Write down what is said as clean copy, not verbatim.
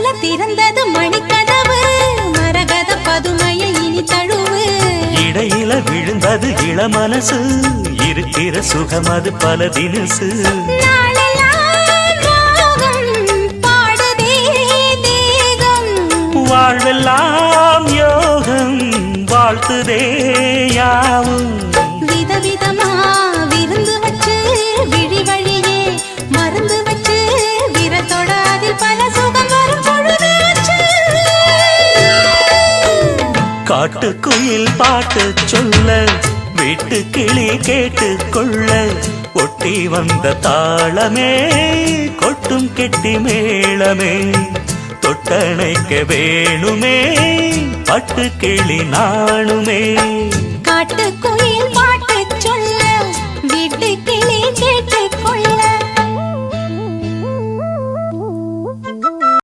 மனசுல திறந்தது மணிக்கதவு மரகத பதுமையை இனி தழுவு இடையில விழுந்தது இள மனசு இருக்கிற சுகம் அது பல தினசு வாழ்வெல்லாம் யோகம் வாழ்த்துதே யாவும் விதவிதமா விருந்து வச்சு விழி வழியே மருந்து வச்சு விரத்தோட அதில் பல சுகம் வரும் பொழுதாச்சு காட்டுக்குயில் பாட்டு சொல்ல வீட்டு கிளி கேட்டு கொள்ள ஒட்டி வந்த தாளமே கொட்டும் கெட்டி மேளமே தொட்டணைக்க வேணுமே பட்டு கிளி நாணுமே காட்டுக்குயில் பாட்டு சொல்ல வீட்டு கிளி கேட்டு கொள்ள